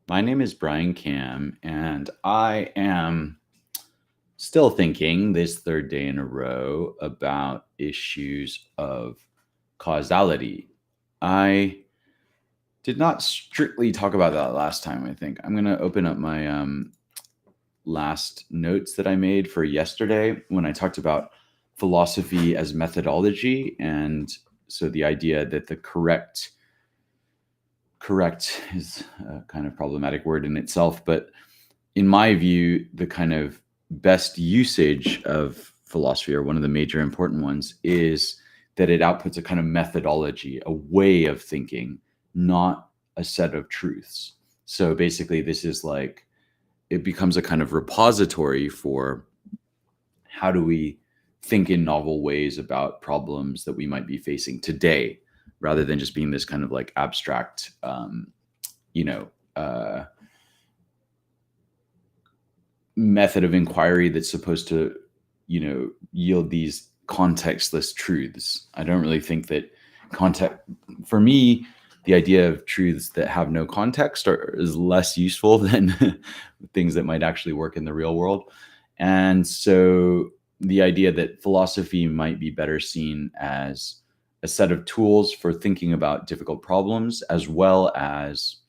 My name is Brian Cam, and I am still thinking this third day in a row about issues of causality. I did not strictly talk about that last time, I think. I'm going to open up my last notes that I made for yesterday when I talked about philosophy as methodology, and so the idea that the correct is a kind of problematic word in itself, but in my view, the kind of best usage of philosophy, or one of the major important ones, is that it outputs a kind of methodology, a way of thinking, not a set of truths. So basically, this is like, it becomes a kind of repository for how do we think in novel ways about problems that we might be facing today, rather than just being this kind of like abstract, method of inquiry that's supposed to, yield these contextless truths. I don't really think that for me, the idea of truths that have no context is less useful than things that might actually work in the real world. And so the idea that philosophy might be better seen as a set of tools for thinking about difficult problems, as well as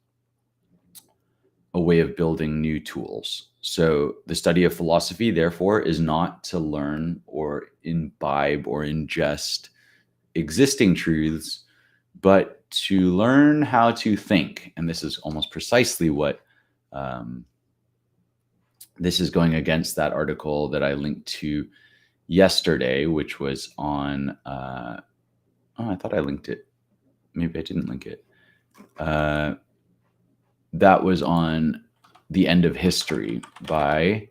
a way of building new tools. So the study of philosophy, therefore, is not to learn or imbibe or ingest existing truths, but to learn how to think. And this is almost precisely what this is going against that article that I linked to yesterday, which was on, I thought I linked it. Maybe I didn't link it. That was on The End of History by,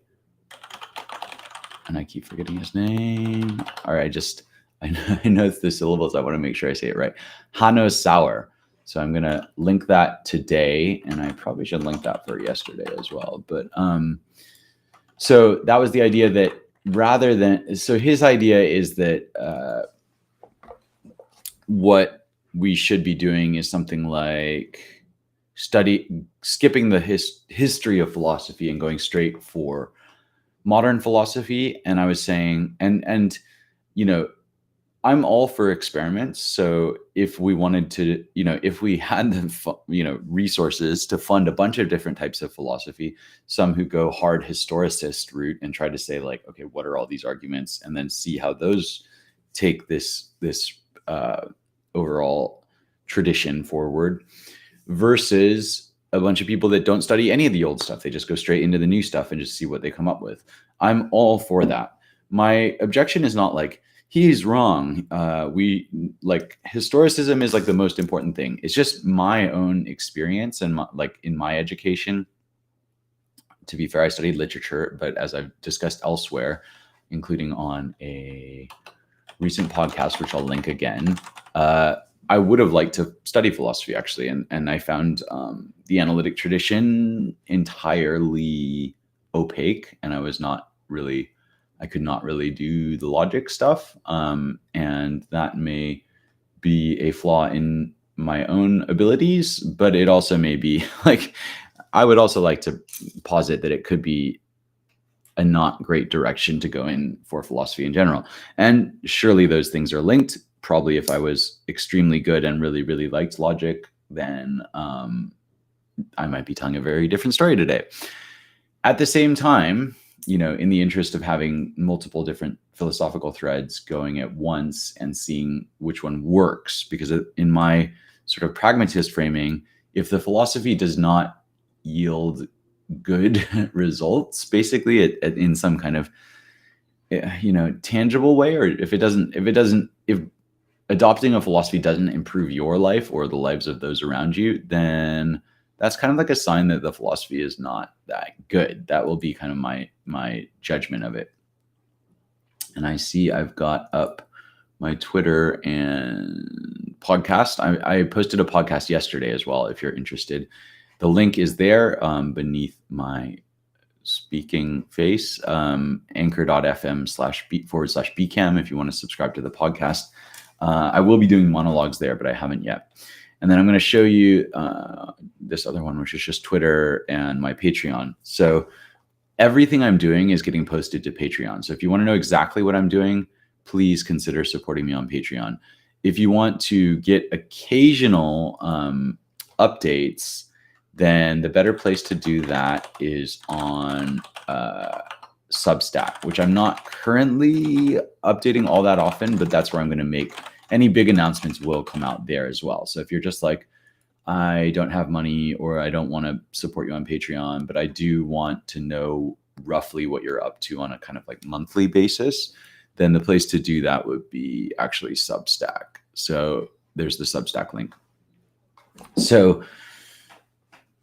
and I keep forgetting his name. All right, I know it's the syllables. I want to make sure I say it right. Hanno Sauer. So I'm going to link that today, and I probably should link that for yesterday as well. But so that was the idea that his idea is that what we should be doing is something like skipping the history of philosophy and going straight for modern philosophy. And I was saying, and I'm all for experiments. So if we wanted to, if we had the, resources to fund a bunch of different types of philosophy, some who go hard historicist route and try to say like, okay, what are all these arguments? And then see how those take this overall tradition forward, versus a bunch of people that don't study any of the old stuff. They just go straight into the new stuff and just see what they come up with. I'm all for that. My objection is not like, he's wrong. Historicism is like the most important thing. It's just my own experience and in my education. To be fair, I studied literature, but as I've discussed elsewhere, including on a recent podcast, which I'll link again, I would have liked to study philosophy, actually. And I found the analytic tradition entirely opaque, and I could not really do the logic stuff. And that may be a flaw in my own abilities, but it also may be like, I would also like to posit that it could be a not great direction to go in for philosophy in general. And surely those things are linked. Probably if I was extremely good and really, really liked logic, then I might be telling a very different story today. At the same time, in the interest of having multiple different philosophical threads going at once and seeing which one works, because in my sort of pragmatist framing, if the philosophy does not yield good results, basically in some kind of, tangible way, or if adopting a philosophy doesn't improve your life or the lives of those around you, then that's kind of like a sign that the philosophy is not that good. That will be kind of my judgment of it. And I see I've got up my Twitter and podcast. I posted a podcast yesterday as well, if you're interested. The link is there beneath my speaking face, anchor.fm//bcam if you want to subscribe to the podcast. I will be doing monologues there, but I haven't yet. And then I'm going to show you this other one, which is just Twitter and my Patreon. So everything I'm doing is getting posted to Patreon. So if you want to know exactly what I'm doing, please consider supporting me on Patreon. If you want to get occasional updates, then the better place to do that is on Substack, which I'm not currently updating all that often, but that's where I'm going to make any big announcements will come out there as well. So if you're just like, I don't have money or I don't want to support you on Patreon, but I do want to know roughly what you're up to on a kind of like monthly basis, then the place to do that would be actually Substack. So there's the Substack link. So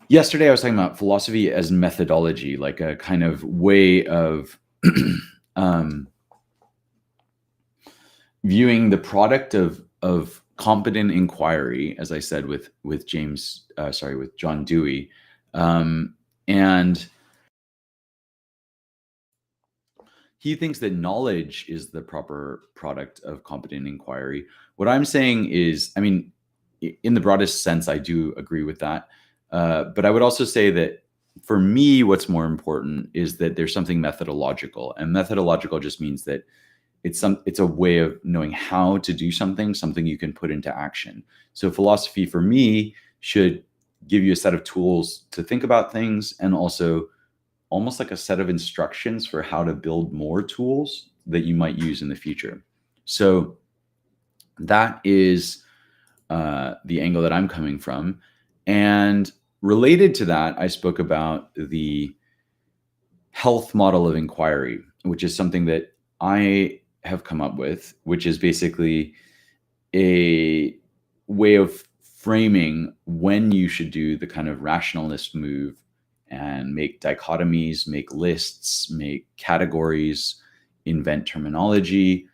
yesterday I was talking about philosophy as methodology, like a kind of way of viewing the product of competent inquiry, as I said, with John Dewey. And he thinks that knowledge is the proper product of competent inquiry. What I'm saying is, I mean, in the broadest sense, I do agree with that. But I would also say that for me, what's more important is that there's something methodological. And methodological just means that it's a way of knowing how to do something you can put into action. So philosophy for me should give you a set of tools to think about things, and also almost like a set of instructions for how to build more tools that you might use in the future. So that is the angle that I'm coming from. And related to that, I spoke about the health model of inquiry, which is something that I have come up with, which is basically a way of framing when you should do the kind of rationalist move and make dichotomies, make lists, make categories, invent terminology,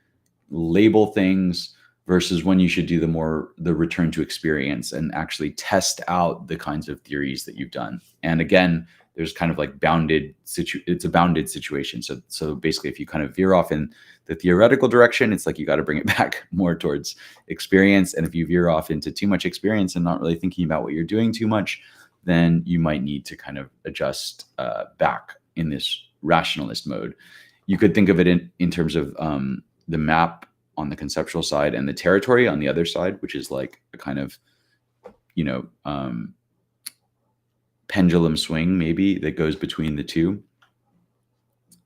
label things, versus when you should do the return to experience and actually test out the kinds of theories that you've done. And again, there's kind of like it's a bounded situation. So basically, if you kind of veer off in the theoretical direction, it's like you got to bring it back more towards experience. And if you veer off into too much experience and not really thinking about what you're doing too much, then you might need to kind of adjust back in this rationalist mode. You could think of it in terms of the map on the conceptual side and the territory on the other side, which is like a kind of, pendulum swing maybe that goes between the two.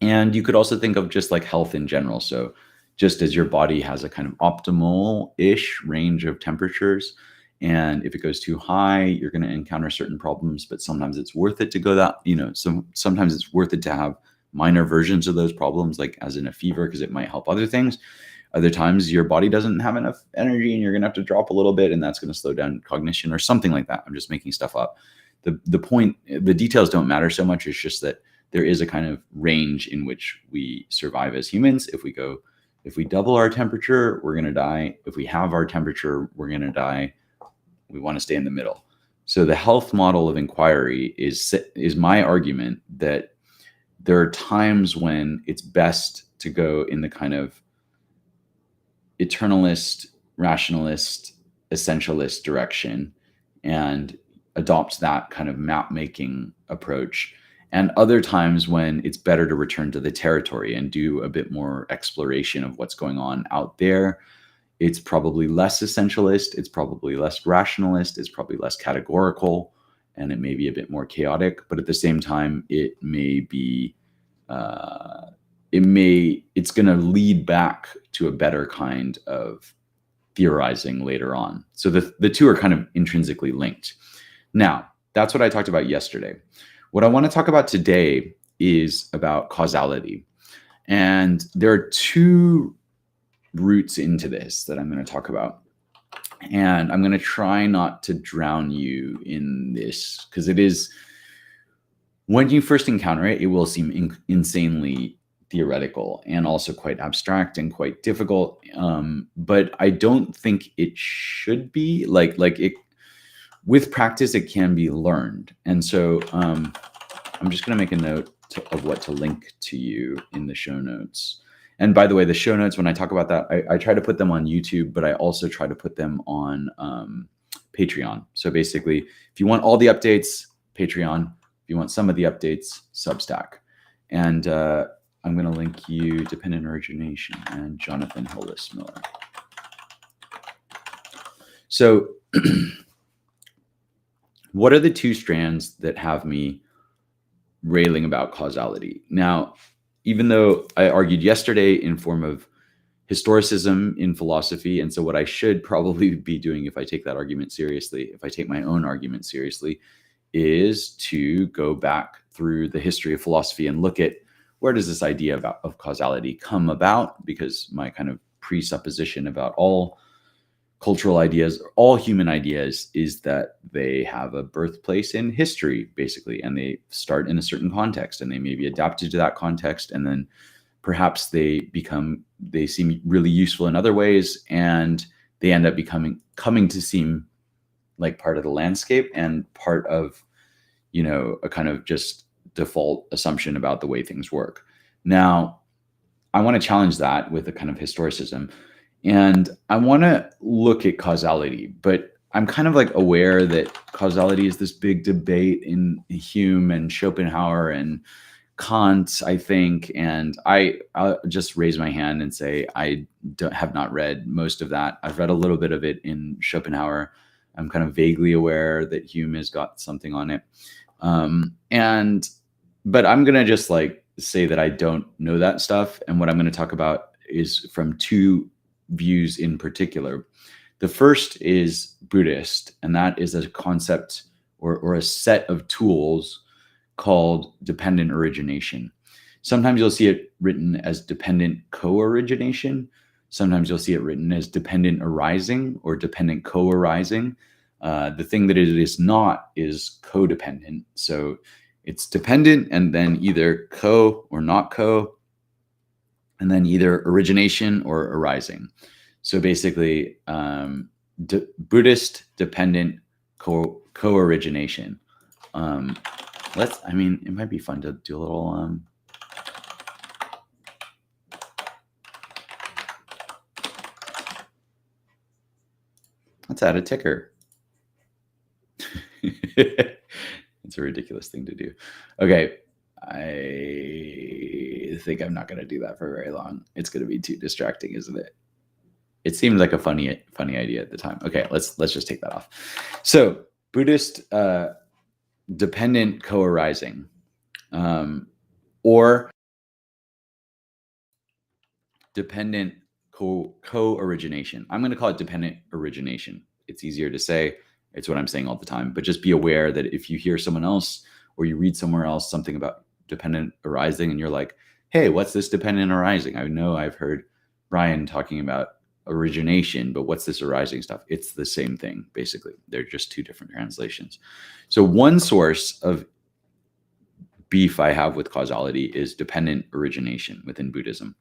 And you could also think of just like health in general. So just as your body has a kind of optimal-ish range of temperatures, and if it goes too high, you're going to encounter certain problems, but sometimes it's worth it to go that, sometimes it's worth it to have minor versions of those problems, like as in a fever, because it might help other things. Other times your body doesn't have enough energy and you're going to have to drop a little bit, and that's going to slow down cognition or something like that. I'm just making stuff up. The point, the details don't matter so much. It's just that there is a kind of range in which we survive as humans. If we double our temperature, we're going to die. If we have our temperature, we're going to die. We want to stay in the middle. So the health model of inquiry is my argument that there are times when it's best to go in the kind of eternalist, rationalist, essentialist direction and adopts that kind of map making approach. And other times when it's better to return to the territory and do a bit more exploration of what's going on out there. It's probably less essentialist, it's probably less rationalist, it's probably less categorical, and it may be a bit more chaotic, but at the same time, it may be, it's going to lead back to a better kind of theorizing later on. So the two are kind of intrinsically linked. Now, that's what I talked about yesterday. What I want to talk about today is about causality. And there are two roots into this that I'm going to talk about. And I'm going to try not to drown you in this, because it is, when you first encounter it, it will seem insanely theoretical and also quite abstract and quite difficult. But I don't think it should be like it. With practice, it can be learned. And so I'm just going to make a note of what to link to you in the show notes. And by the way, the show notes, when I talk about that, I try to put them on YouTube, but I also try to put them on Patreon. So basically, if you want all the updates, Patreon. If you want some of the updates, Substack. And I'm going to link you Dependent Origination and Jonathan Hillis Miller. So what are the two strands that have me railing about causality? Now, even though I argued yesterday in form of historicism in philosophy, and so what I should probably be doing if I take that argument seriously, if I take my own argument seriously, is to go back through the history of philosophy and look at where does this idea of causality come about, because my kind of presupposition about all cultural ideas, all human ideas, is that they have a birthplace in history, basically, and they start in a certain context, and they may be adapted to that context, and then perhaps they seem really useful in other ways, and they end up coming to seem like part of the landscape and part of, a kind of just default assumption about the way things work. Now, I want to challenge that with a kind of historicism, and I want to look at causality, but I'm kind of like aware that causality is this big debate in Hume and Schopenhauer and Kant, I think, and I'll just raise my hand and say I have not read most of that. I've read a little bit of it in Schopenhauer. I'm kind of vaguely aware that Hume has got something on it. But I'm going to just say that I don't know that stuff. And what I'm going to talk about is from two views in particular. The first is Buddhist, and that is a concept or a set of tools called dependent origination. Sometimes you'll see it written as dependent co-origination. Sometimes you'll see it written as dependent arising or dependent co-arising. The thing that it is not is codependent. So it's dependent and then either co or not co, and then either origination or arising. So basically, Buddhist dependent co-origination. It might be fun to do a little, let's add a ticker. It's a ridiculous thing to do. Okay. I think I'm not going to do that for very long. It's going to be too distracting, isn't it? It seemed like a funny idea at the time. Okay, let's just take that off. So Buddhist dependent co-arising, or dependent co-origination. I'm going to call it dependent origination. It's easier to say. It's what I'm saying all the time. But just be aware that if you hear someone else or you read somewhere else something about dependent arising and you're like, hey, what's this dependent arising? I know I've heard Brian talking about origination, but what's this arising stuff? It's the same thing, basically. They're just two different translations. So one source of beef I have with causality is dependent origination within Buddhism.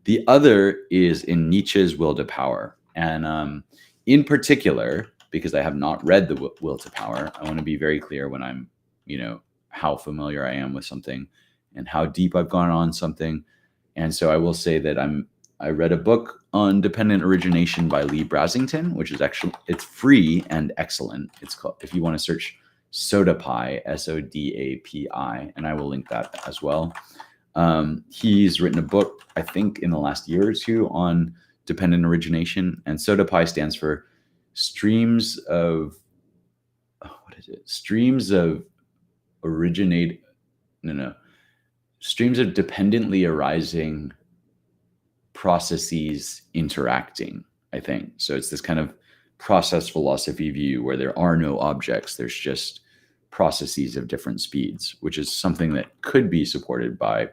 The other is in Nietzsche's Will to Power. And in particular, because I have not read the Will to Power, I want to be very clear when I'm, how familiar I am with something and how deep I've gone on something. And so I will say that I read a book on dependent origination by Lee Brasington, which is it's free and excellent. It's called, if you want to search SODAPI, SODAPI, and I will link that as well. He's written a book, I think, in the last year or two on dependent origination, and SODAPI stands for streams of dependently arising processes interacting, I think. So it's this kind of process philosophy view where there are no objects, there's just processes of different speeds, which is something that could be supported by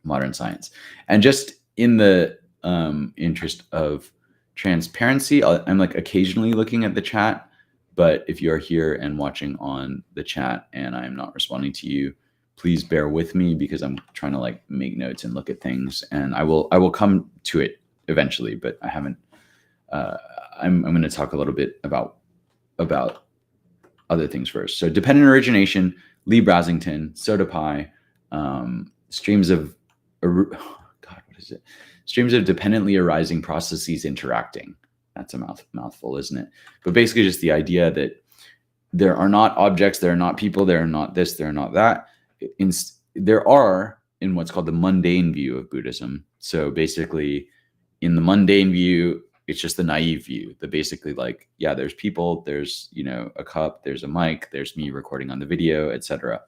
modern science. And just in the interest of transparency, I'm occasionally looking at the chat, but if you're here and watching on the chat and I'm not responding to you, please bear with me because I'm trying to make notes and look at things, and I will come to it eventually, but I haven't. I'm going to talk a little bit about other things first. So dependent origination, Lee Brasington, SODAPI, streams of streams of dependently arising processes interacting. that's a mouthful, isn't it? But basically just the idea that there are not objects, there are not people, there are not this, there are not that. There are in what's called the mundane view of Buddhism. So basically in the mundane view, it's just the naive view that basically like, yeah, there's people, there's, a cup, there's a mic, there's me recording on the video, etc.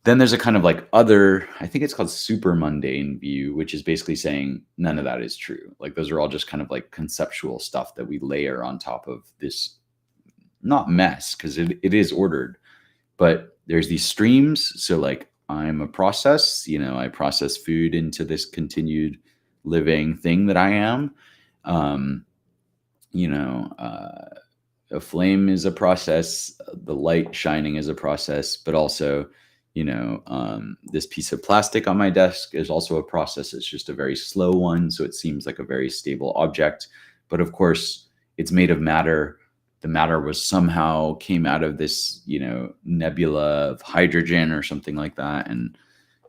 Then there's a kind of like other, I think it's called super mundane view, which is basically saying none of that is true. Like those are all just kind of like conceptual stuff that we layer on top of this, not mess, because it is ordered, but there's these streams. So like I'm a process, I process food into this continued living thing that I am. A flame is a process, the light shining is a process, but also, this piece of plastic on my desk is also a process. It's just a very slow one. So it seems like a very stable object, but of course it's made of matter. The matter was somehow came out of this, nebula of hydrogen or something like that. And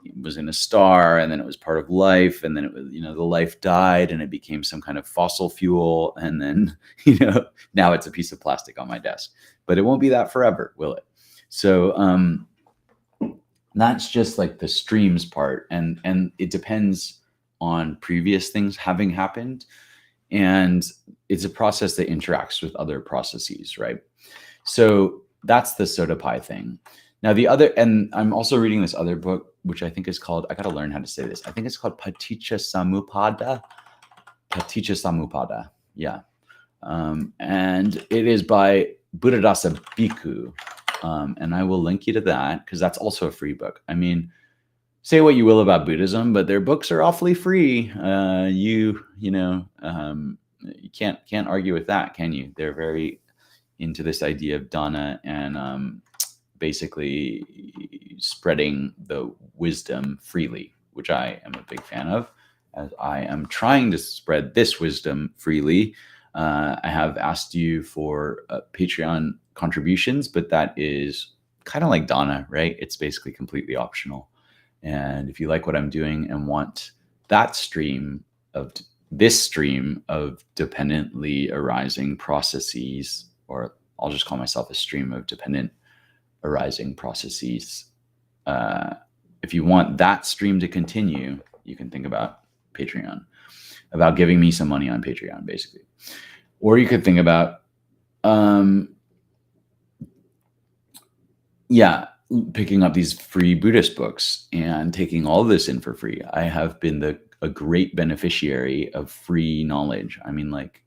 it was in a star, and then it was part of life. And then it was, the life died and it became some kind of fossil fuel. And then, now it's a piece of plastic on my desk, but it won't be that forever, will it? So, that's just like the streams part. And it depends on previous things having happened. And it's a process that interacts with other processes, right? So that's the SODAPI thing. Now and I'm also reading this other book, which I think is called, I got to learn how to say this. I think it's called Paticca Samuppada. Yeah. And it is by Buddhadasa Bhikkhu. And I will link you to that because that's also a free book. I mean, say what you will about Buddhism, but their books are awfully free. You can't argue with that, can you? They're very into this idea of dana and basically spreading the wisdom freely, which I am a big fan of, as I am trying to spread this wisdom freely. I have asked you for Patreon contributions, but that is kind of like dana, right? It's basically completely optional. And if you like what I'm doing and want that this stream of dependently arising processes, or I'll just call myself a stream of dependent arising processes. If you want that stream to continue, you can think about Patreon, about giving me some money on Patreon, basically. Or you could think about, picking up these free Buddhist books and taking all this in for free. I have been a great beneficiary of free knowledge. I mean, like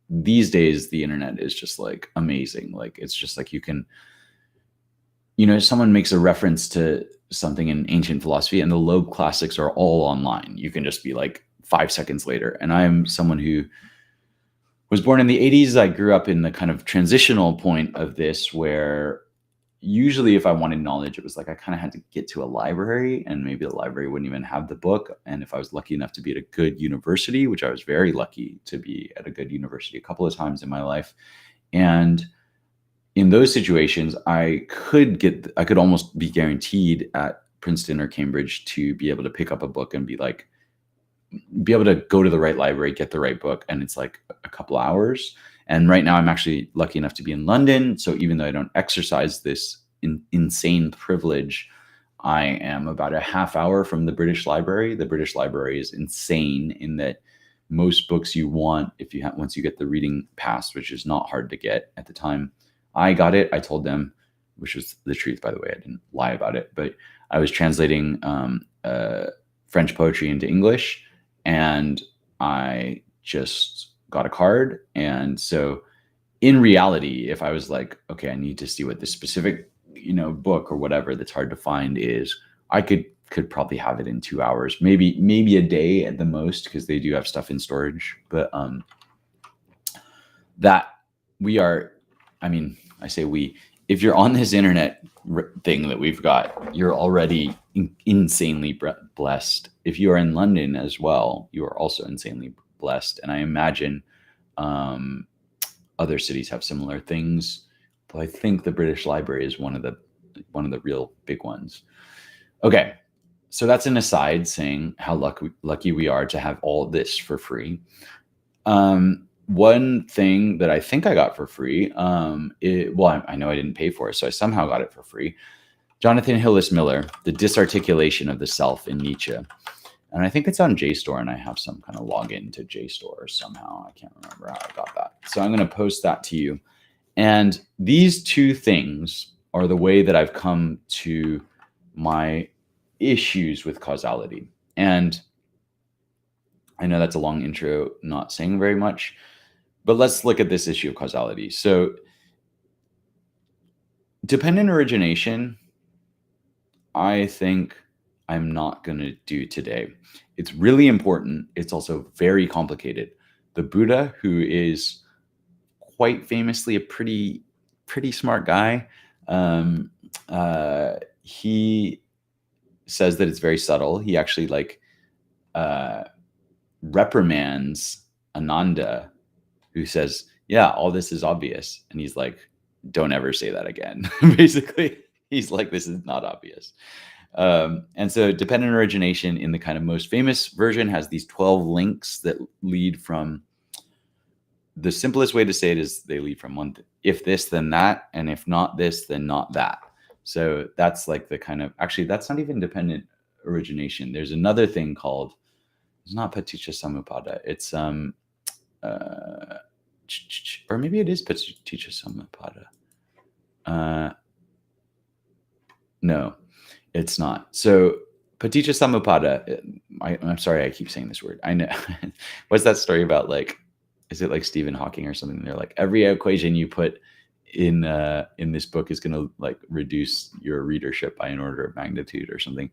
these days, the internet is just like amazing. Like, it's just like you can, someone makes a reference to something in ancient philosophy and the Loeb classics are all online. You can just be like 5 seconds later. And I'm someone who was born in the 80s. I grew up in the kind of transitional point of this where usually if I wanted knowledge, it was like I kind of had to get to a library, and maybe the library wouldn't even have the book. And if I was lucky enough to be at a good university, which I was very lucky to be at a good university a couple of times in my life, and in those situations, I could almost be guaranteed at Princeton or Cambridge to be able to pick up a book and be able to go to the right library, get the right book. And it's like a couple hours. And right now I'm actually lucky enough to be in London. So even though I don't exercise this insane privilege, I am about a half hour from the British Library. The British Library is insane in that most books you want, once you get the reading pass, which is not hard to get at the time I got it, I told them, which was the truth, by the way, I didn't lie about it, but I was translating French poetry into English, and I just got a card. And so in reality, if I was like, okay, I need to see what this specific, book or whatever that's hard to find is, I could probably have it in 2 hours, maybe a day at the most, because they do have stuff in storage. But that we are, I say we, if you're on this internet thing that we've got, you're already insanely blessed. If you are in London as well, you are also insanely blessed. And I imagine other cities have similar things, but I think the British Library is one of the real big ones. Okay, so that's an aside saying how lucky we are to have all this for free. one thing that I think I got for free, I know I didn't pay for it, so I somehow got it for free. Jonathan Hillis Miller, The Disarticulation of the Self in Nietzsche. And I think it's on JSTOR, and I have some kind of login to JSTOR somehow. I can't remember how I got that. So I'm going to post that to you. And these two things are the way that I've come to my issues with causality. And I know that's a long intro, not saying very much, but let's look at this issue of causality. So dependent origination, I think I'm not going to do today. It's really important. It's also very complicated. The Buddha, who is quite famously a pretty smart guy, he says that it's very subtle. He actually reprimands Ananda, who says, yeah, all this is obvious. And he's like, don't ever say that again. Basically, he's like, this is not obvious. And so dependent origination in the kind of most famous version has these 12 links that lead from, the simplest way to say it is they lead from one, if this, then that, and if not this, then not that. So that's like the kind of, actually, that's not even dependent origination. There's another thing called, it's not Paticca Samuppada. It's, or maybe it is Paticca Samuppada. No, it's not. So Paticca Samuppada, I'm sorry, I keep saying this word. I know. What's that story about? Like, is it like Stephen Hawking or something? They're like, every equation you put in this book is going to like reduce your readership by an order of magnitude or something.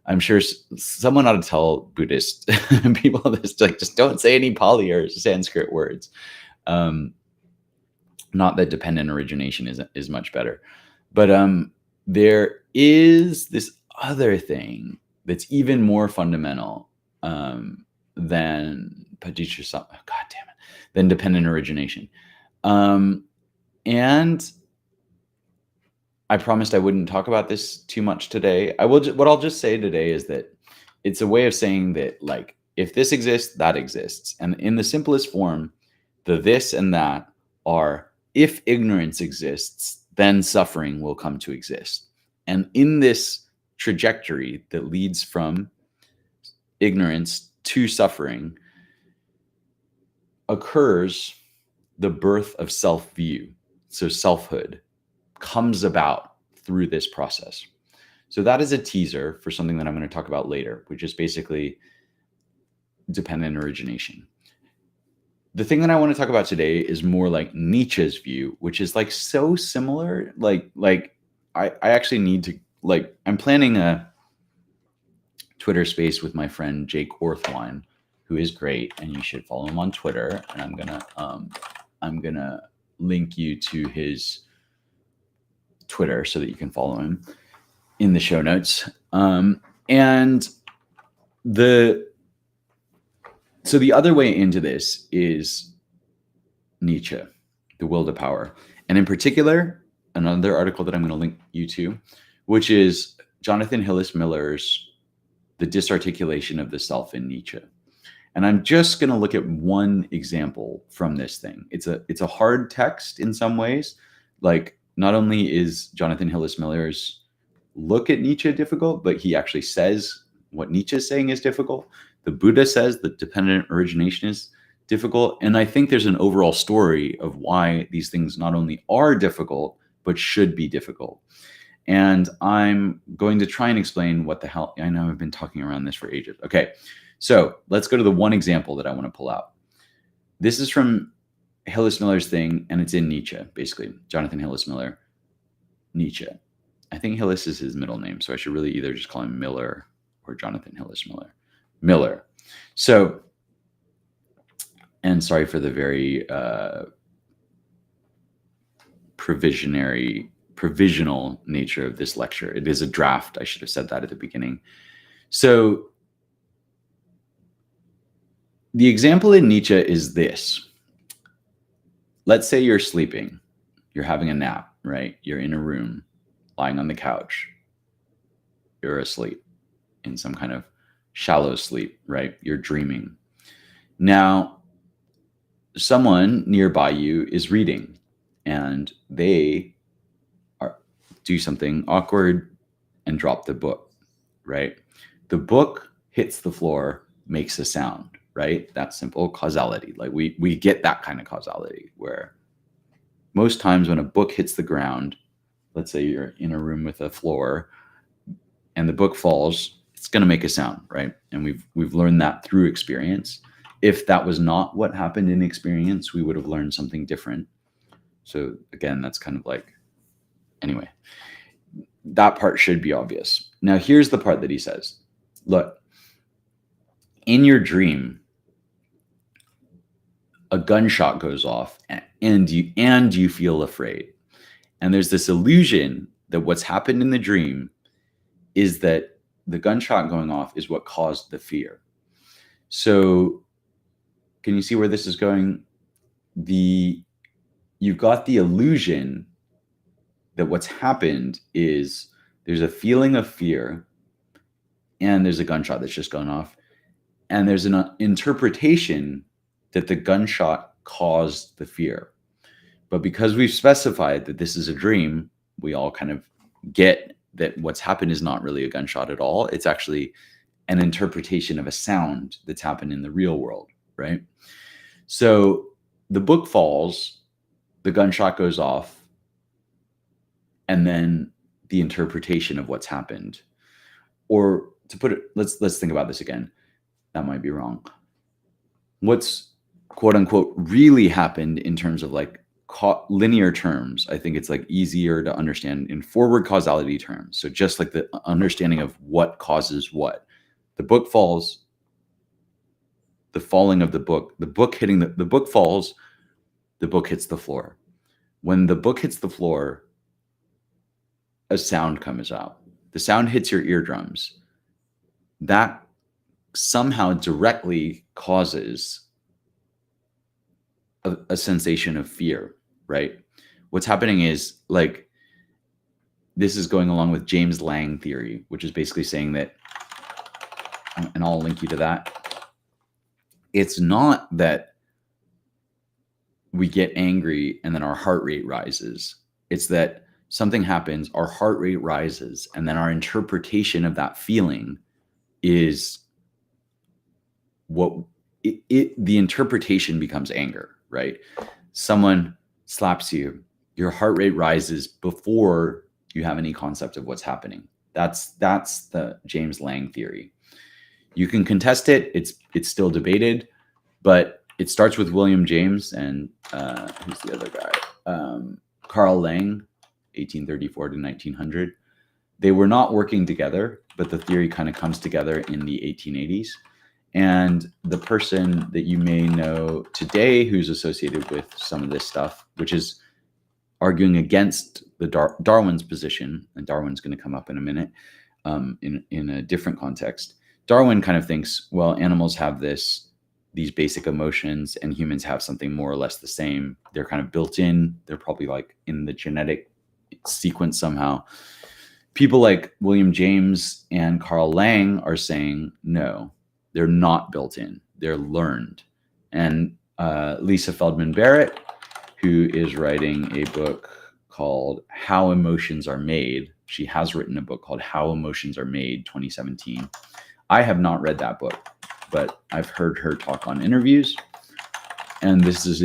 I'm sure someone ought to tell Buddhist people this, like, just don't say any Pali or Sanskrit words. Not that dependent origination is much better, but there is this other thing that's even more fundamental than Paticca, than dependent origination. And I promised I wouldn't talk about this too much today. What I'll just say today is that it's a way of saying that, like, if this exists, that exists. And in the simplest form, the this and that are, if ignorance exists, then suffering will come to exist. And in this trajectory that leads from ignorance to suffering occurs the birth of self-view. So selfhood comes about through this process. So that is a teaser for something that I'm going to talk about later, which is basically dependent origination. The thing that I want to talk about today is more like Nietzsche's view, which is like so similar. Like I actually need to, like, I'm planning a Twitter space with my friend Jake Orthwine, who is great, and you should follow him on Twitter. And I'm gonna link you to his Twitter so that you can follow him in the show notes. So the other way into this is Nietzsche, The Will to Power. And in particular, another article that I'm going to link you to, which is Jonathan Hillis Miller's The Disarticulation of the Self in Nietzsche. And I'm just going to look at one example from this thing. It's a hard text in some ways. Like, not only is Jonathan Hillis Miller's look at Nietzsche difficult, but he actually says what Nietzsche is saying is difficult. The Buddha says that dependent origination is difficult. And I think there's an overall story of why these things not only are difficult, but should be difficult. And I'm going to try and explain what the hell, I know I've been talking around this for ages. Okay, so let's go to the one example that I want to pull out. This is from Hillis Miller's thing, and it's in Nietzsche, basically. Jonathan Hillis Miller, Nietzsche. I think Hillis is his middle name, so I should really either just call him Miller or Jonathan Hillis Miller. So, and sorry for the very provisional nature of this lecture. It is a draft. I should have said that at the beginning. So the example in Nietzsche is this. Let's say you're sleeping. You're having a nap, right? You're in a room, lying on the couch. You're asleep in some kind of shallow sleep, right? You're dreaming. Now, someone nearby you is reading and they do something awkward and drop the book, right? The book hits the floor, makes a sound, right? That's simple causality. Like we get that kind of causality where most times when a book hits the ground, let's say you're in a room with a floor and the book falls, it's going to make a sound, right? And we've learned that through experience. If that was not what happened in experience, we would have learned something different. So again, that's kind of like, anyway, that part should be obvious. Now, here's the part that he says. Look, in your dream, a gunshot goes off and you feel afraid. And there's this illusion that what's happened in the dream is that the gunshot going off is what caused the fear. So can you see where this is going? You've got the illusion that what's happened is there's a feeling of fear and there's a gunshot that's just gone off. And there's an interpretation that the gunshot caused the fear. But because we've specified that this is a dream, we all kind of get that what's happened is not really a gunshot at all. It's actually an interpretation of a sound that's happened in the real world, right? So the book falls, the gunshot goes off, and then the interpretation of what's happened. Or to put it, let's think about this again. That might be wrong. What's quote unquote really happened in terms of like linear terms, I think it's like easier to understand in forward causality terms. So just like the understanding of what causes what. The book falls, the falling of the book hitting the book falls, the book hits the floor. When the book hits the floor, a sound comes out. The sound hits your eardrums. That somehow directly causes a sensation of fear, right? What's happening is like, this is going along with James Lang theory, which is basically saying that, and I'll link you to that. It's not that we get angry and then our heart rate rises. It's that something happens, our heart rate rises, and then our interpretation of that feeling is what the interpretation becomes anger, right? Someone slaps you, your heart rate rises before you have any concept of what's happening. That's the James Lang theory. You can contest it. It's still debated, but it starts with William James and who's the other guy? Carl Lang, 1834 to 1900. They were not working together, but the theory kind of comes together in the 1880s. And the person that you may know today who's associated with some of this stuff, which is arguing against the Darwin's position, and Darwin's going to come up in a minute in a different context. Darwin kind of thinks, well, animals have these basic emotions and humans have something more or less the same. They're kind of built in. They're probably like in the genetic sequence somehow. People like William James and Carl Lang are saying, no, they're not built in. They're learned. And Lisa Feldman Barrett, who is writing a book called How Emotions Are Made. She has written a book called How Emotions Are Made, 2017. I have not read that book, but I've heard her talk on interviews. And this is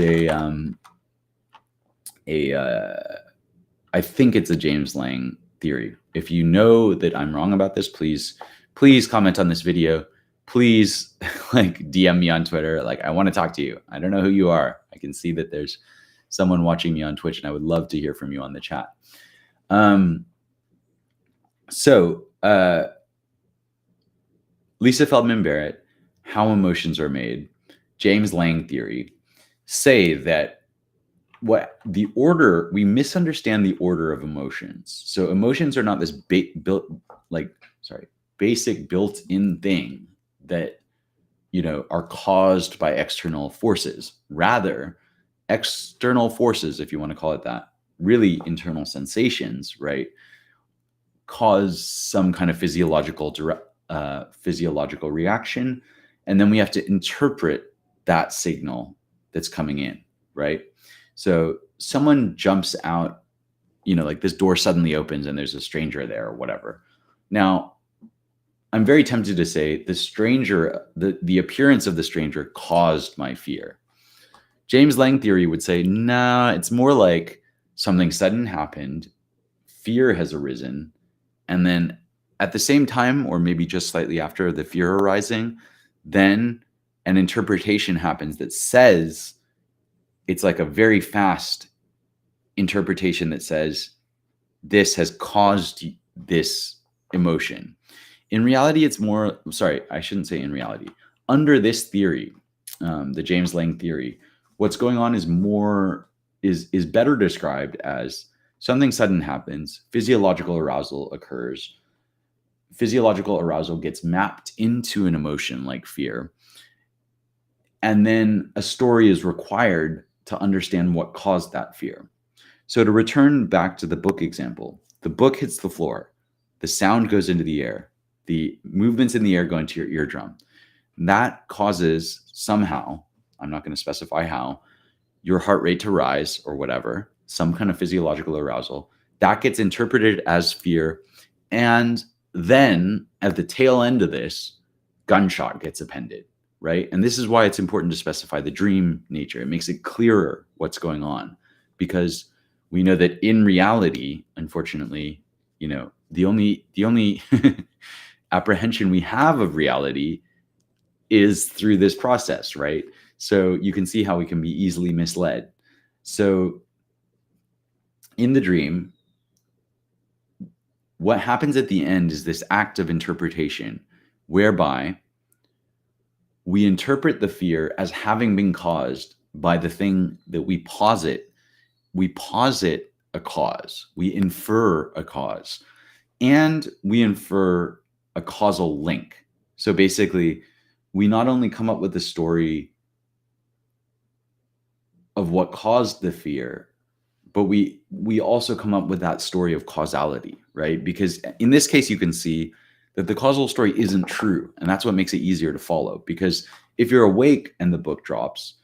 I think it's a James Lang theory. If you know that I'm wrong about this, please comment on this video. Please like DM me on Twitter. Like, I want to talk to you. I don't know who you are. I can see that there's someone watching me on Twitch and I would love to hear from you on the chat. Lisa Feldman Barrett, How Emotions Are Made, James Lang theory say that we misunderstand the order of emotions. So emotions are not this basic built-in thing that, are caused by external forces. Rather, external forces, if you want to call it that, really internal sensations, right, cause some kind of physiological reaction. And then we have to interpret that signal that's coming in, right? So someone jumps out, like this door suddenly opens and there's a stranger there or whatever. Now, I'm very tempted to say the stranger, the appearance of the stranger caused my fear. James Lang theory would say, nah, it's more like something sudden happened, fear has arisen, and then at the same time, or maybe just slightly after the fear arising, then an interpretation happens that says, it's like a very fast interpretation that says, this has caused this emotion. In reality, it's more, sorry, I shouldn't say in reality. Under this theory, the James Lang theory, what's going on is better described as something sudden happens, physiological arousal occurs, physiological arousal gets mapped into an emotion like fear, and then a story is required to understand what caused that fear. So to return back to the book example, the book hits the floor, the sound goes into the air, the movements in the air go into your eardrum. That causes somehow, I'm not going to specify how, your heart rate to rise or whatever, some kind of physiological arousal. That gets interpreted as fear. And then at the tail end of this, gunshot gets appended, right? And this is why it's important to specify the dream nature. It makes it clearer what's going on, because we know that in reality, unfortunately, the only apprehension we have of reality is through this process, right? So you can see how we can be easily misled. So in the dream, what happens at the end is this act of interpretation, whereby we interpret the fear as having been caused by the thing that we posit. We posit a cause, we infer a cause, and we infer a causal link. So basically, we not only come up with the story of what caused the fear, but we also come up with that story of causality, right? Because in this case, you can see that the causal story isn't true. And that's what makes it easier to follow. Because if you're awake and the book drops,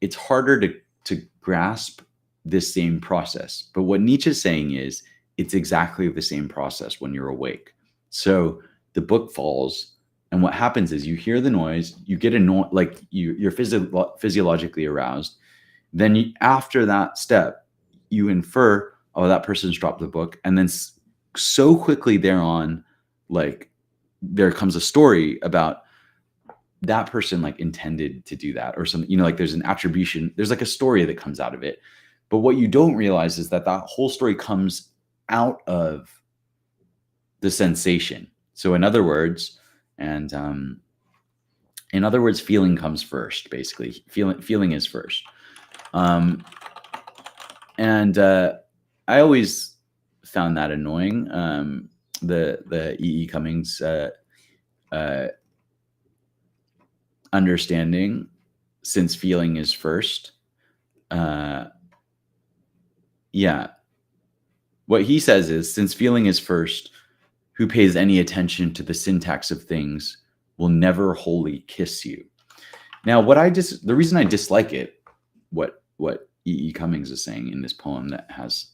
it's harder to grasp this same process. But what Nietzsche's saying is, it's exactly the same process when you're awake. So the book falls, and what happens is you hear the noise, you get annoyed, like you're physiologically aroused. Then after that step, you infer, oh, that person's dropped the book. And then so quickly thereon, like there comes a story about that person like intended to do that or something, like there's an attribution, there's like a story that comes out of it. But what you don't realize is that whole story comes out of the sensation. So in other words, feeling comes first, basically. Feeling is first. I always found that annoying. The E.E. Cummings understanding, since feeling is first. What he says is, since feeling is first, who pays any attention to the syntax of things will never wholly kiss you. Now, the reason I dislike it, what E.E. Cummings is saying in this poem that has,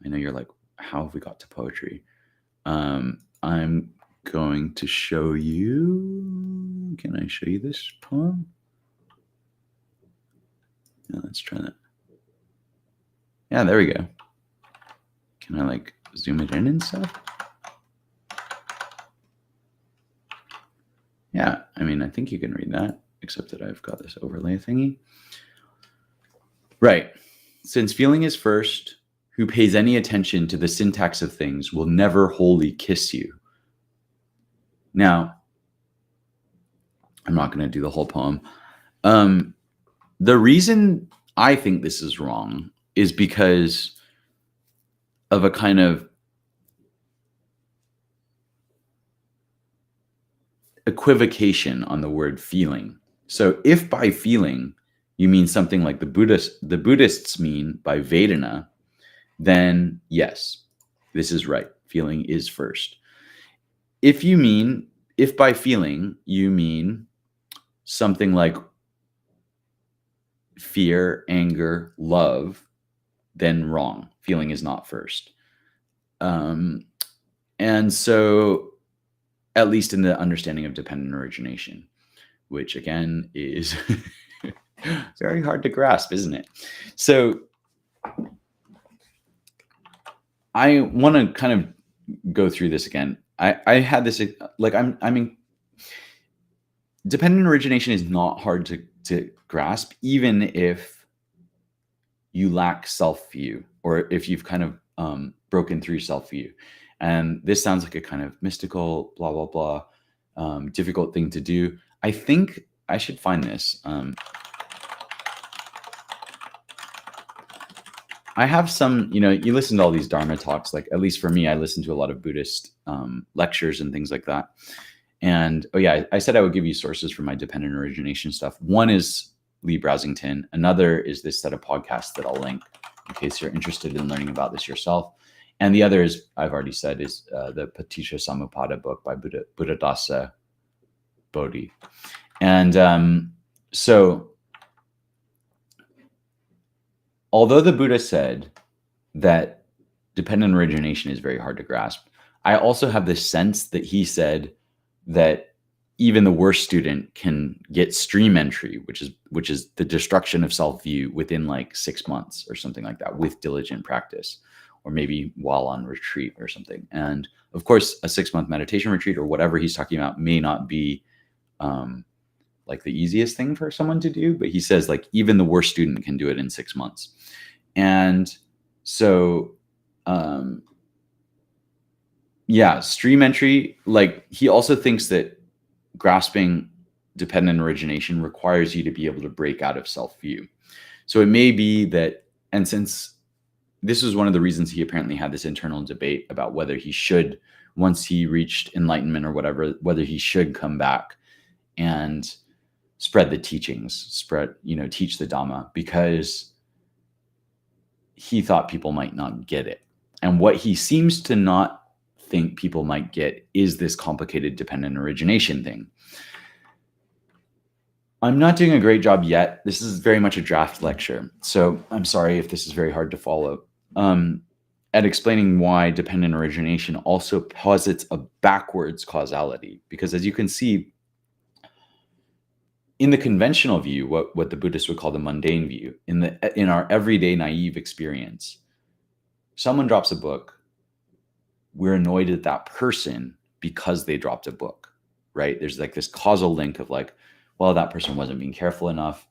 I know you're like, how have we got to poetry? I'm going to show you. Can I show you this poem? Yeah, let's try that. Yeah, there we go. Can I like zoom it in and stuff? Yeah, I mean, I think you can read that, except that I've got this overlay thingy. Right. Since feeling is first, who pays any attention to the syntax of things will never wholly kiss you. Now, I'm not going to do the whole poem. The reason I think this is wrong is because of a kind of equivocation on the word feeling. So if by feeling you mean something like the Buddhists mean by Vedana, then yes, this is right. Feeling is first. If by feeling you mean something like fear, anger, love, then wrong. Feeling is not first. And so, at least in the understanding of dependent origination, which again is very hard to grasp, isn't it? So I want to kind of go through this again. I had this, like, I mean, dependent origination is not hard to grasp, even if you lack self-view, or if you've kind of broken through self-view. And this sounds like a kind of mystical, blah, blah, blah, difficult thing to do. I think I should find this. I have some, you listen to all these Dharma talks, like, at least for me, I listen to a lot of Buddhist lectures and things like that. And, oh yeah, I said I would give you sources for my dependent origination stuff. One is Lee Brasington. Another is this set of podcasts that I'll link in case you're interested in learning about this yourself. And the other is, I've already said, is the Paticca Samuppada book by Buddhadasa Bodhi. And so, although the Buddha said that dependent origination is very hard to grasp, I also have this sense that he said that even the worst student can get stream entry, which is the destruction of self-view, within like 6 months or something like that, with diligent practice, or maybe while on retreat or something. And of course, a 6-month meditation retreat or whatever he's talking about may not be like the easiest thing for someone to do, but he says like even the worst student can do it in 6 months. And so, yeah, stream entry, like, he also thinks that grasping dependent origination requires you to be able to break out of self-view. So it may be that, and since this was one of the reasons he apparently had this internal debate about whether he should, once he reached enlightenment or whatever, whether he should come back and spread the teachings, teach the Dhamma, because he thought people might not get it. And what he seems to not think people might get is this complicated dependent origination thing. I'm not doing a great job yet. This is very much a draft lecture, so I'm sorry if this is very hard to follow. At explaining why dependent origination also posits a backwards causality, because as you can see, in the conventional view, what the Buddhists would call the mundane view, in our everyday naive experience, someone drops a book, we're annoyed at that person because they dropped a book, right? There's like this causal link of like, well, that person wasn't being careful enough.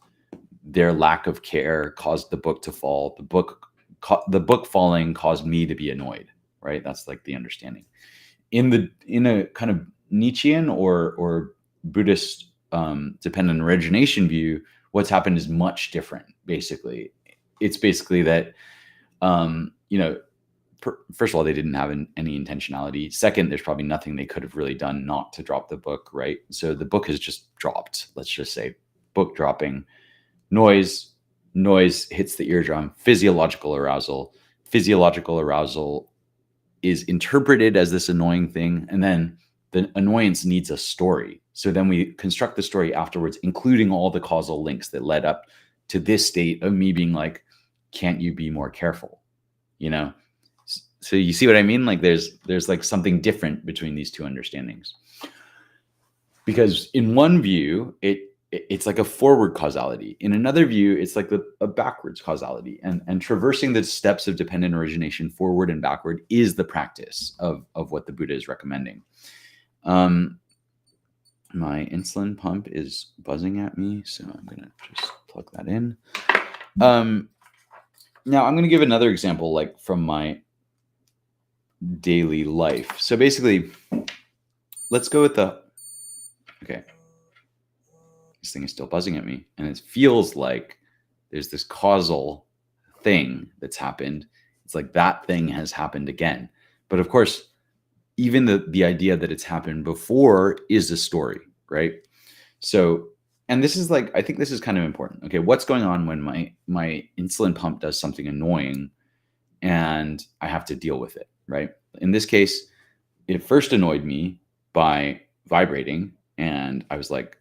Their lack of care caused the book to fall. The book falling caused me to be annoyed, right? That's like the understanding. In a kind of Nietzschean or Buddhist dependent origination view, what's happened is much different. Basically, it's basically that first of all, they didn't have any intentionality. Second, there's probably nothing they could have really done not to drop the book, right? So the book has just dropped. Let's just say book dropping, noise hits the eardrum, physiological arousal. Physiological arousal is interpreted as this annoying thing, and then the annoyance needs a story. So then we construct the story afterwards, including all the causal links that led up to this state of me being like, can't you be more careful? So you see what I mean? Like there's like something different between these two understandings. Because in one view, it's like a forward causality. In another view, it's like a backwards causality. And traversing the steps of dependent origination forward and backward is the practice of what the Buddha is recommending. My insulin pump is buzzing at me, so I'm going to just plug that in. Now I'm going to give another example, like from my daily life. So basically, let's go with okay. This thing is still buzzing at me, and it feels like there's this causal thing that's happened. It's like that thing has happened again. But of course, even the idea that it's happened before is a story, right? So, and this is like, I think this is kind of important. Okay, what's going on when my insulin pump does something annoying and I have to deal with it, right? In this case, it first annoyed me by vibrating, and I was like,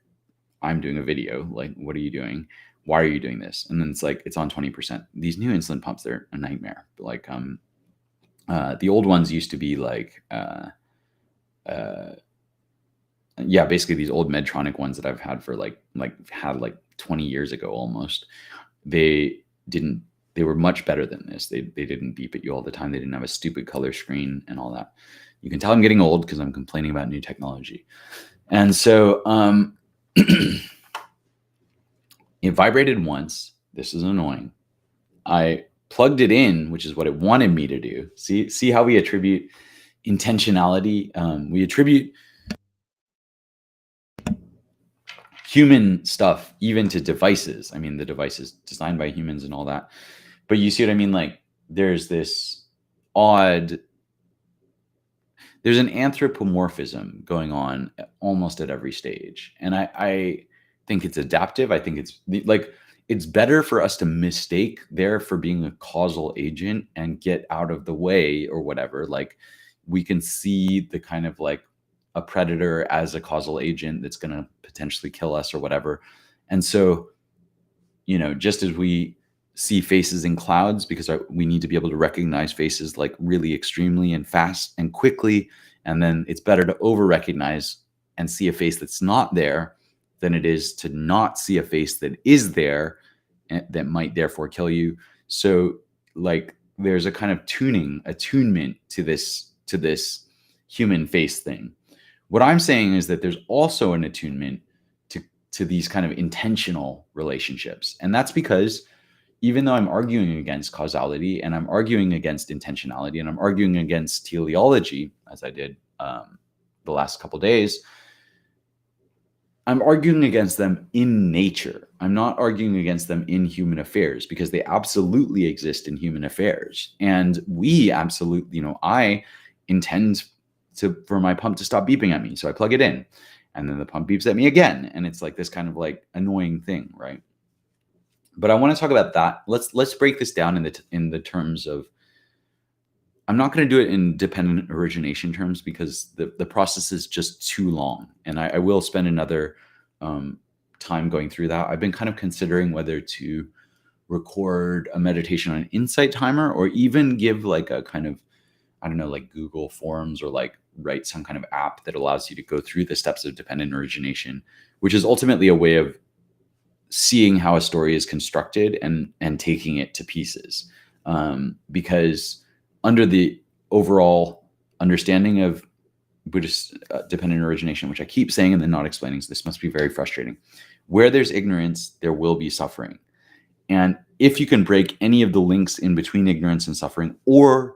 I'm doing a video, like, what are you doing? why are you doing this? And then it's like, it's on 20%. These new insulin pumps, they're a nightmare. Like, the old ones used to be like, basically these old Medtronic ones that I've had for like 20 years ago almost. They were much better than this. They didn't beep at you all the time. They didn't have a stupid color screen and all that. You can tell I'm getting old because I'm complaining about new technology. And so it vibrated once. This is annoying. I plugged it in, which is what it wanted me to do. See how we attribute intentionality? We attribute human stuff even to devices. I mean, the device is designed by humans and all that. But you see what I mean? Like, there's this there's an anthropomorphism going on almost at every stage. And I think it's adaptive. I think it's better for us to mistake there for being a causal agent and get out of the way or whatever. Like, we can see the kind of like a predator as a causal agent that's going to potentially kill us or whatever. And so, just as we see faces in clouds, because we need to be able to recognize faces like really extremely and fast and quickly. And then it's better to over recognize and see a face that's not there than it is to not see a face that is there and that might therefore kill you. So like, there's a kind of attunement to this human face thing. What I'm saying is that there's also an attunement to these kind of intentional relationships. And that's because even though I'm arguing against causality and I'm arguing against intentionality and I'm arguing against teleology, as I did the last couple of days, I'm arguing against them in nature. I'm not arguing against them in human affairs, because they absolutely exist in human affairs. And we absolutely, I intend for my pump to stop beeping at me. So I plug it in and then the pump beeps at me again. And it's like this kind of like annoying thing, right? But I want to talk about that. Let's break this down in the terms of, I'm not going to do it in dependent origination terms because the process is just too long. And I will spend another time going through that. I've been kind of considering whether to record a meditation on an insight timer or even give like a kind of, I don't know, like Google Forms, or like write some kind of app that allows you to go through the steps of dependent origination, which is ultimately a way of seeing how a story is constructed and taking it to pieces. Because under the overall understanding of Buddhist dependent origination, which I keep saying and then not explaining, so this must be very frustrating. Where there's ignorance, there will be suffering. And if you can break any of the links in between ignorance and suffering, or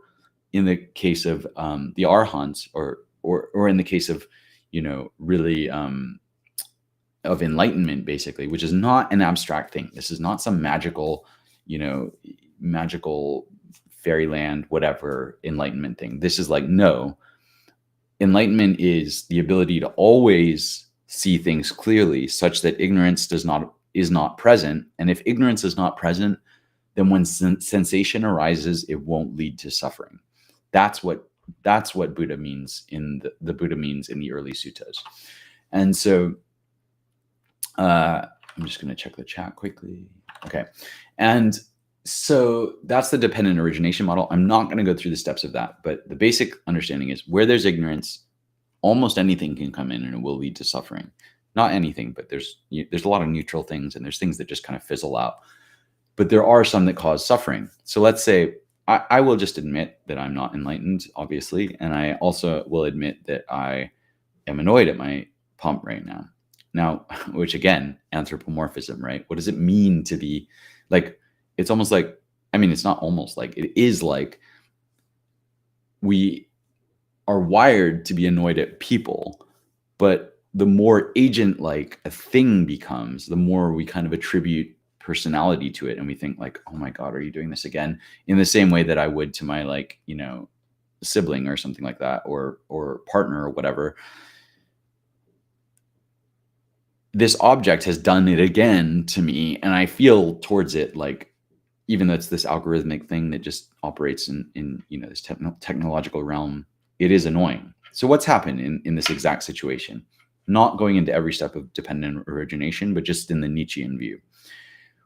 in the case of the Arhants, or in the case of, really of enlightenment, basically, which is not an abstract thing. This is not some magical fairyland, whatever enlightenment thing. This is like, no, enlightenment is the ability to always see things clearly, such that ignorance is not present. And if ignorance is not present, then when sensation arises, it won't lead to suffering. That's what Buddha means in the Buddha means in the early suttas. And so I'm just going to check the chat quickly. Okay. And so that's the dependent origination model. I'm not going to go through the steps of that, but the basic understanding is where there's ignorance, almost anything can come in and it will lead to suffering. Not anything, but there's a lot of neutral things, and there's things that just kind of fizzle out. But there are some that cause suffering. So let's say I will just admit that I'm not enlightened, obviously. And I also will admit that I am annoyed at my pump right now. Now, which again, anthropomorphism, right? What does it mean to be like, it's almost like, I mean, it's not almost like, it is like we are wired to be annoyed at people, but the more agent-like a thing becomes, the more we kind of attribute personality to it. And we think like, oh my God, are you doing this again? In the same way that I would to my like, sibling or something like that, or partner or whatever. This object has done it again to me, and I feel towards it like, even though it's this algorithmic thing that just operates in this technological realm, it is annoying. So what's happened in this exact situation? Not going into every step of dependent origination, but just in the Nietzschean view.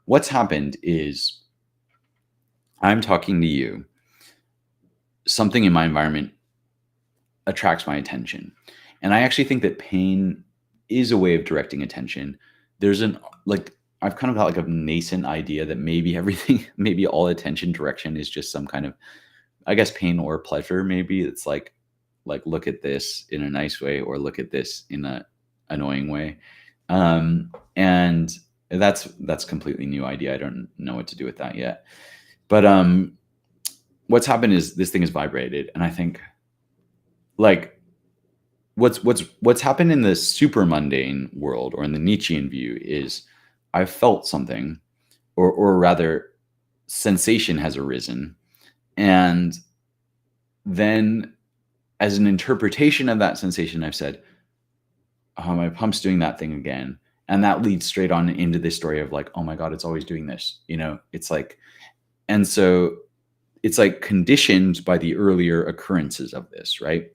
what's happened is I'm talking to you. Something in my environment attracts my attention. And I actually think that pain is a way of directing attention. There's I've kind of got like a nascent idea that maybe everything, maybe all attention direction is just some kind of, I guess, pain or pleasure. Maybe it's like look at this in a nice way or look at this in a annoying way. And that's completely new idea. I don't know what to do with that yet. But what's happened is this thing is vibrated, and I think like what's happened in the super mundane world or in the Nietzschean view is I felt something, or rather sensation has arisen, and then as an interpretation of that sensation, I've said, oh, my pump's doing that thing again. And that leads straight on into this story of like, oh my God, it's always doing this. It's like, and so it's like conditioned by the earlier occurrences of this, right?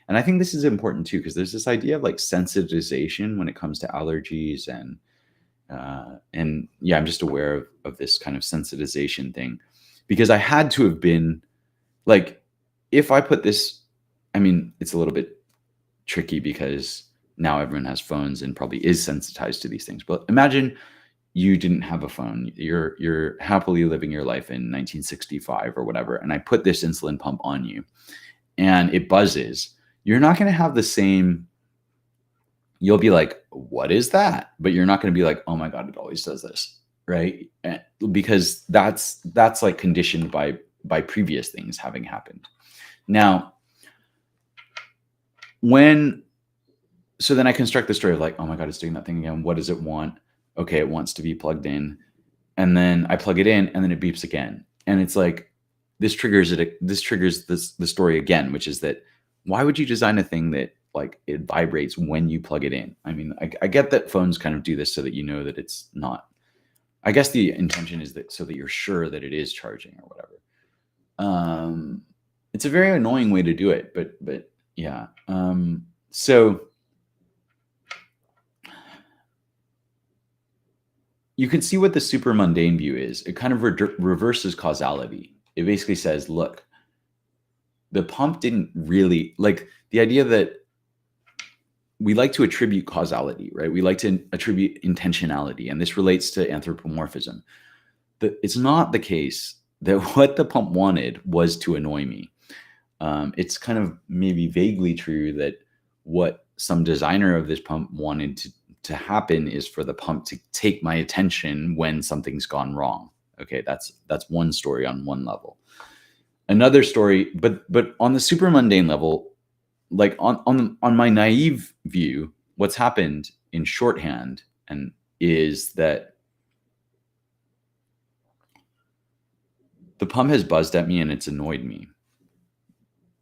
And I think this is important too, because there's this idea of like sensitization when it comes to allergies and yeah, I'm just aware of this kind of sensitization thing, because I had to have been like, if I put this, I mean, it's a little bit tricky because now everyone has phones and probably is sensitized to these things. But imagine you didn't have a phone. You're happily living your life in 1965 or whatever, and I put this insulin pump on you and it buzzes. You're not going to have the same, you'll be like, what is that? But you're not going to be like, oh my God, it always does this, right? Because that's like conditioned by previous things having happened. Now, so then I construct the story of like, oh my God, it's doing that thing again. What does it want? Okay, it wants to be plugged in. And then I plug it in and then it beeps again. And it's like, this triggers the story again, which is that why would you design a thing that like it vibrates when you plug it in? I mean, I get that phones kind of do this so that you know that it's not. I guess the intention is that so that you're sure that it is charging or whatever. It's a very annoying way to do it, but yeah. So you can see what the super mundane view is. It kind of reverses causality. It basically says, look, the pump didn't really, like the idea that we like to attribute causality, right? We like to attribute intentionality, and this relates to anthropomorphism. It's not the case that what the pump wanted was to annoy me. It's kind of maybe vaguely true that what some designer of this pump wanted to happen is for the pump to take my attention when something's gone wrong. Okay, that's one story on one level. Another story, but on the super mundane level, like on my naive view, what's happened in shorthand and is that the pump has buzzed at me and it's annoyed me.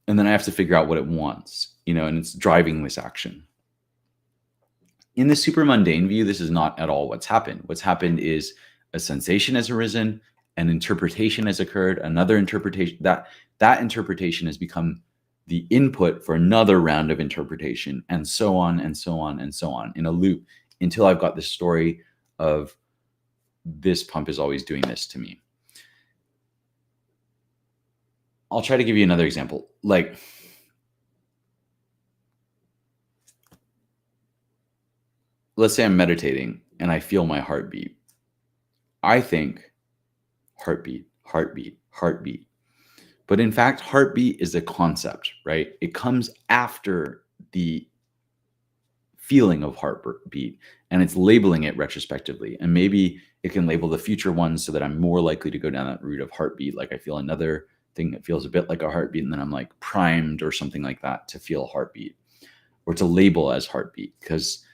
And then I have to figure out what it wants, and it's driving this action. In the super mundane view, this is not at all what's happened. What's happened is a sensation has arisen, an interpretation has occurred, another interpretation, that interpretation has become the input for another round of interpretation, and so on and so on and so on in a loop until I've got this story of this pump is always doing this to me. I'll try to give you another example. Like, let's say I'm meditating and I feel my heartbeat. I think heartbeat, heartbeat, heartbeat. But in fact, heartbeat is a concept, right? It comes after the feeling of heartbeat, and it's labeling it retrospectively. And maybe it can label the future ones so that I'm more likely to go down that route of heartbeat. Like I feel another thing that feels a bit like a heartbeat, and then I'm like primed or something like that to feel heartbeat or to label as heartbeat. Because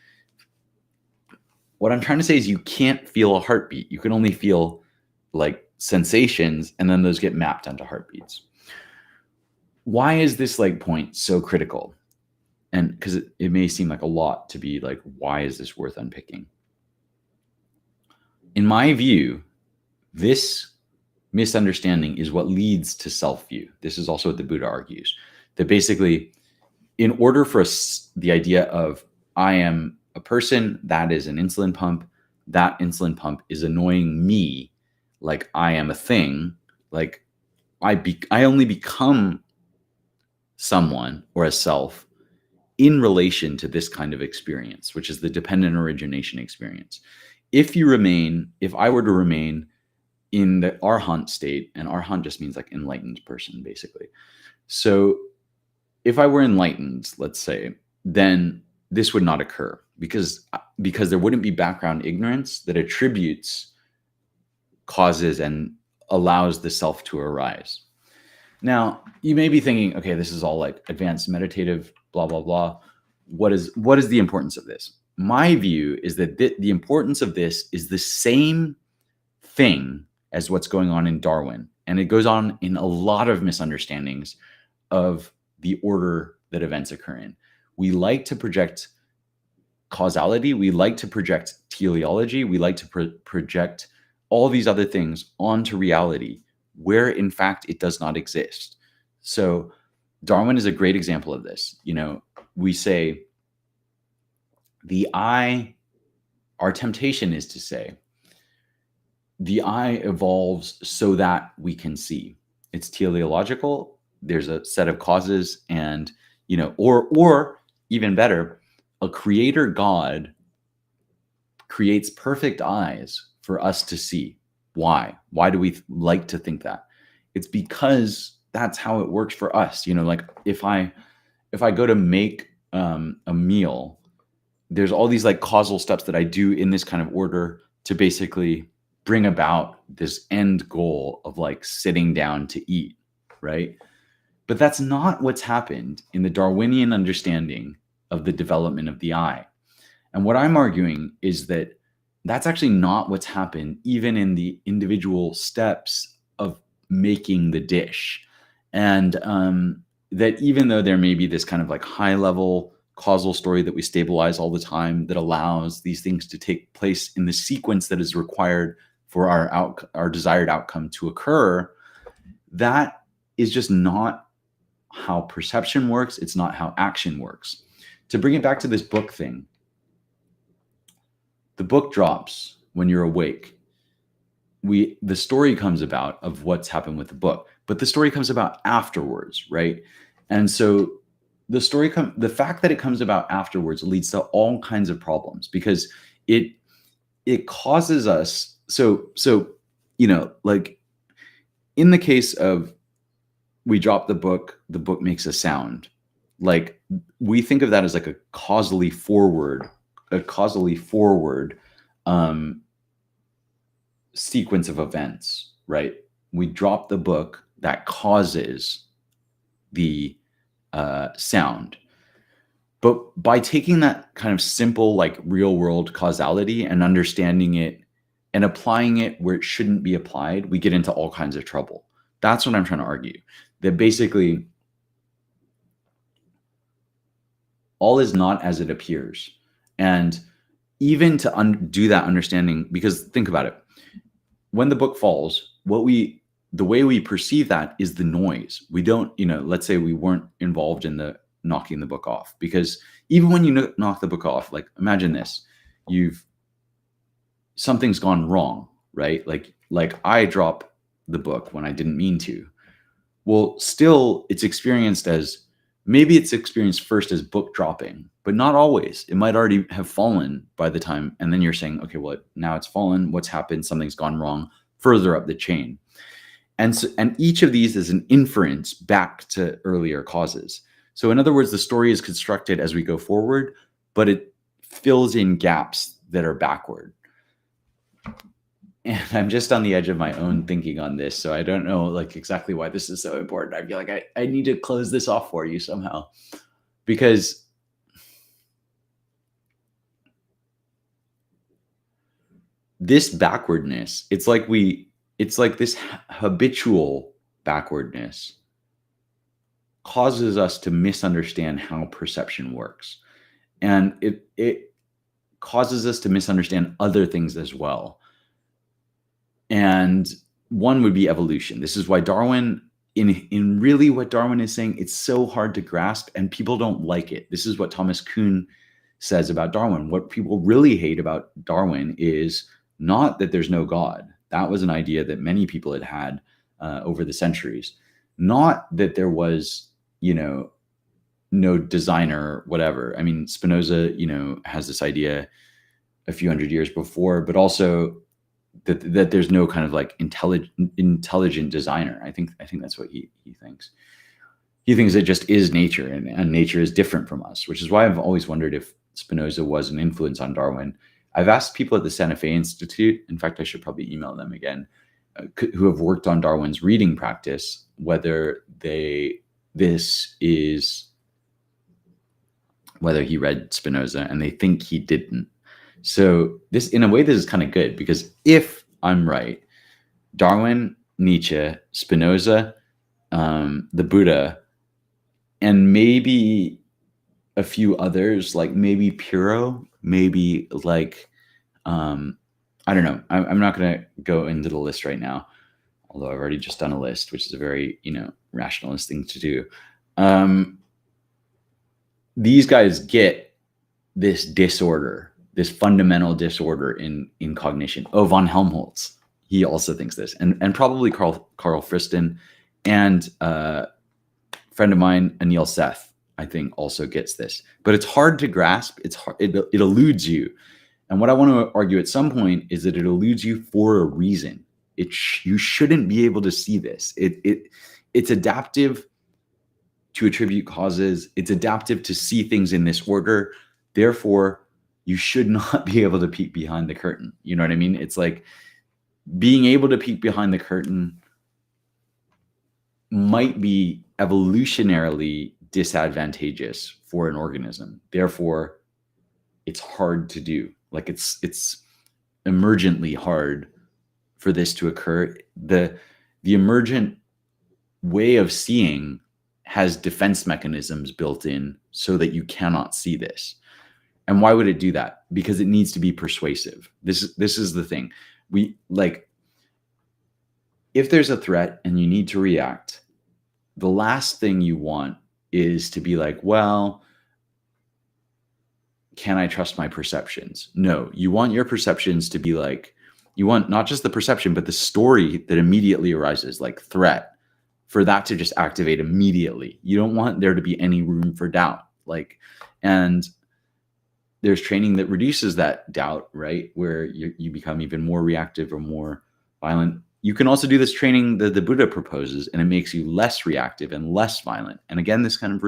what I'm trying to say is you can't feel a heartbeat. You can only feel like sensations, and then those get mapped onto heartbeats. Why is this like point so critical? And because it may seem like a lot to be like, why is this worth unpicking? In my view, this misunderstanding is what leads to self-view. This is also what the Buddha argues, that basically in order for us, the idea of I am a person, that is an insulin pump, that insulin pump is annoying me, like I am a thing, like I only become someone or a self in relation to this kind of experience, which is the dependent origination experience. If I were to remain in the arhat state, and arhat just means like enlightened person, basically. So if I were enlightened, let's say, then this would not occur because there wouldn't be background ignorance that attributes causes and allows the self to arise. Now, you may be thinking, okay, this is all like advanced meditative, blah, blah, blah. What is the importance of this? My view is that the importance of this is the same thing as what's going on in Darwin. And it goes on in a lot of misunderstandings of the order that events occur in. We like to project causality. We like to project teleology. We like to project all these other things onto reality, where in fact it does not exist. So Darwin is a great example of this. We say our temptation is to say, the eye evolves so that we can see. It's teleological. There's a set of causes and, or even better, a creator God creates perfect eyes for us to see. Why? Why do we like to think that? It's because that's how it works for us. Like if I go to make a meal, there's all these like causal steps that I do in this kind of order to basically bring about this end goal of like sitting down to eat, right? But that's not what's happened in the Darwinian understanding of the development of the eye. And what I'm arguing is that that's actually not what's happened even in the individual steps of making the dish. And that even though there may be this kind of like high level causal story that we stabilize all the time that allows these things to take place in the sequence that is required for our desired outcome to occur, that is just not how perception works. It's not how action works. To bring it back to this book thing, the book drops when you're awake. The story comes about of what's happened with the book, but the story comes about afterwards, right? And so the fact that it comes about afterwards leads to all kinds of problems because it causes us. So, like in the case of we drop the book makes a sound. Like we think of that as like a causally forward sequence of events, right? We drop the book that causes the sound. But by taking that kind of simple, like real world causality and understanding it and applying it where it shouldn't be applied, we get into all kinds of trouble. That's what I'm trying to argue. That basically all is not as it appears. And even to do that understanding, because think about it, when the book falls, the way we perceive that is the noise. We don't, let's say we weren't involved in the knocking the book off, because even when you knock the book off, like imagine this, something's gone wrong, right? Like I drop the book when I didn't mean to. Well, still it's experienced first as book dropping, but not always. It might already have fallen by the time, and then you're saying, okay, well, now it's fallen. What's happened? Something's gone wrong further up the chain. And each of these is an inference back to earlier causes. So in other words, the story is constructed as we go forward, but it fills in gaps that are backward. And I'm just on the edge of my own thinking on this, so I don't know like exactly why this is so important. I feel like I need to close this off for you somehow, because this backwardness, it's like this habitual backwardness causes us to misunderstand how perception works. And it causes us to misunderstand other things as well. And one would be evolution. This is why Darwin, in really what Darwin is saying, it's so hard to grasp and people don't like it. This is what Thomas Kuhn says about Darwin. What people really hate about Darwin is not that there's no God. That was an idea that many people had had over the centuries. Not that there was, no designer, whatever. I mean, Spinoza, has this idea a few hundred years before, but also that there's no kind of like intelligent designer. I think that's what he thinks. He thinks it just is nature, and nature is different from us, which is why I've always wondered if Spinoza was an influence on Darwin. I've asked people at the Santa Fe Institute, in fact, I should probably email them again, who have worked on Darwin's reading practice, whether he read Spinoza, and they think he didn't. So this, in a way, this is kind of good, because if I'm right, Darwin, Nietzsche, Spinoza, the Buddha, and maybe a few others, like maybe Pyrrho, maybe like, I don't know. I'm not going to go into the list right now, although I've already just done a list, which is a very, rationalist thing to do. These guys get this disorder, this fundamental disorder in cognition. Oh, von Helmholtz, he also thinks this, and probably Carl Friston, and a friend of mine, Anil Seth, I think also gets this. But it's hard to grasp. It's hard. It eludes you. And what I want to argue at some point is that it eludes you for a reason. You shouldn't be able to see this. It's adaptive to attribute causes. It's adaptive to see things in this order. Therefore, you should not be able to peek behind the curtain. You know what I mean? It's like being able to peek behind the curtain might be evolutionarily disadvantageous for an organism. Therefore, it's hard to do. Like it's emergently hard for this to occur. The emergent way of seeing has defense mechanisms built in so that you cannot see this. And why would it do that? Because it needs to be persuasive. This is the thing. If there's a threat and you need to react, the last thing you want is to be like, well, can I trust my perceptions? No, you want your perceptions to be like, you want not just the perception, but the story that immediately arises, like threat, for that to just activate immediately. You don't want there to be any room for doubt. And there's training that reduces that doubt, right? Where you become even more reactive or more violent. You can also do this training that the Buddha proposes, and it makes you less reactive and less violent. And again, this kind of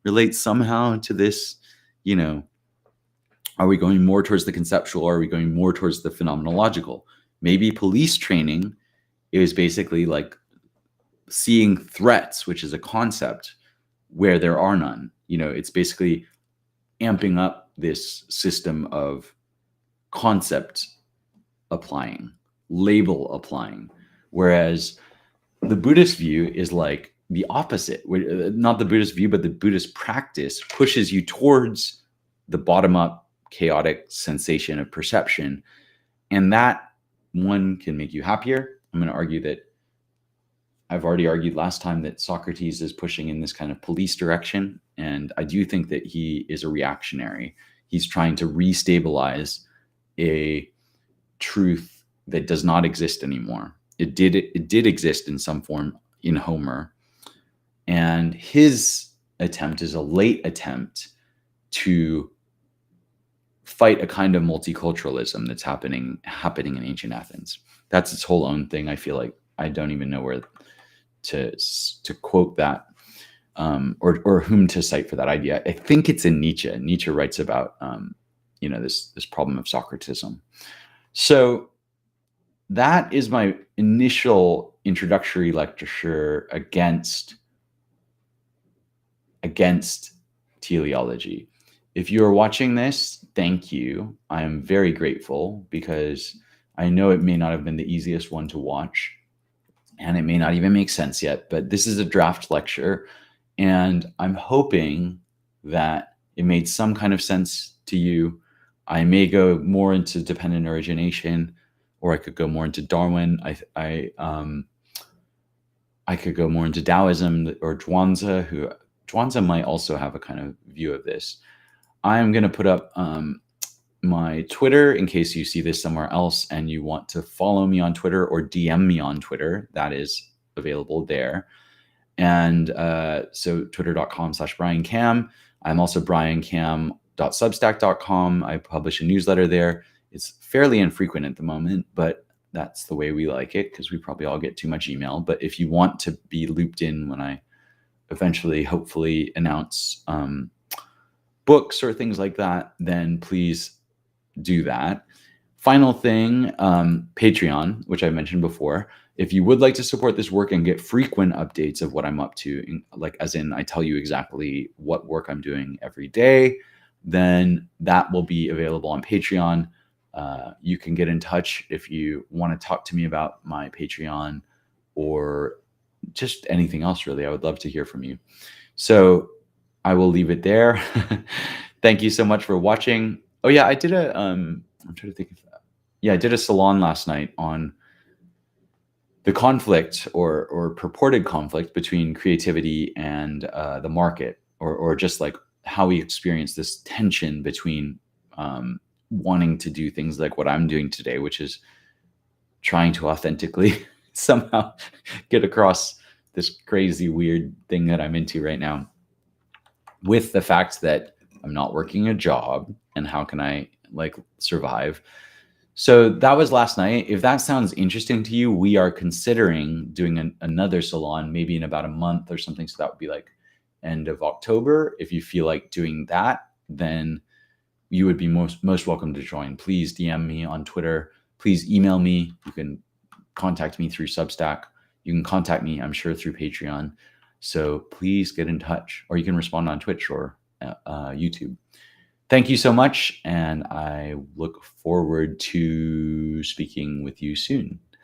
relates somehow to this, are we going more towards the conceptual, or are we going more towards the phenomenological? Maybe police training is basically like seeing threats, which is a concept where there are none. It's basically amping up this system of concept applying, label applying, whereas the Buddhist view is like the opposite. Not the Buddhist view, but the Buddhist practice pushes you towards the bottom-up chaotic sensation of perception, and that one can make you happier. I'm going to argue that I've already argued last time that Socrates is pushing in this kind of police direction, and I do think that he is a reactionary. He's trying to restabilize a truth that does not exist anymore. It did exist in some form in Homer, and his attempt is a late attempt to fight a kind of multiculturalism that's happening in ancient Athens. That's its whole own thing. I feel like I don't even know where to quote that, or whom to cite for that idea. I think it's in Nietzsche. Nietzsche writes about this problem of Socratism. So that is my initial introductory lecture against teleology. If you are watching this, thank you. I am very grateful, because I know it may not have been the easiest one to watch, and it may not even make sense yet, but this is a draft lecture, and I'm hoping that it made some kind of sense to you. I may go more into dependent origination, or I could go more into Darwin. I could go more into Taoism or Zhuangzi, who Zhuangzi might also have a kind of view of this. I'm going to put up my Twitter in case you see this somewhere else and you want to follow me on Twitter or DM me on Twitter. That is available there. And so twitter.com/BrianCam. I'm also briancam.substack.com. I publish a newsletter there. It's fairly infrequent at the moment, but that's the way we like it because we probably all get too much email. But if you want to be looped in when I eventually, hopefully, announce books or things like that, then please do that. Final thing, Patreon, which I mentioned before. If you would like to support this work and get frequent updates of what I'm up to, like as in I tell you exactly what work I'm doing every day, then that will be available on Patreon. You can get in touch if you want to talk to me about my Patreon or just anything else, really. I would love to hear from you. So I will leave it there. Thank you so much for watching. Oh yeah, I did a, I'm trying to think of that. Yeah, I did a salon last night on the conflict or purported conflict between creativity and the market, or just like how we experience this tension between wanting to do things like what I'm doing today, which is trying to authentically somehow get across this crazy, weird thing that I'm into right now, with the fact that I'm not working a job and how can I like survive. So that was last night. If that sounds interesting to you, we are considering doing another salon maybe in about a month or something. So that would be like end of October. If you feel like doing that, then you would be most welcome to join. Please DM me on Twitter. Please email me. You can contact me through Substack. You can contact me, I'm sure, through Patreon. So please get in touch, or you can respond on Twitch or YouTube. Thank you so much, and I look forward to speaking with you soon.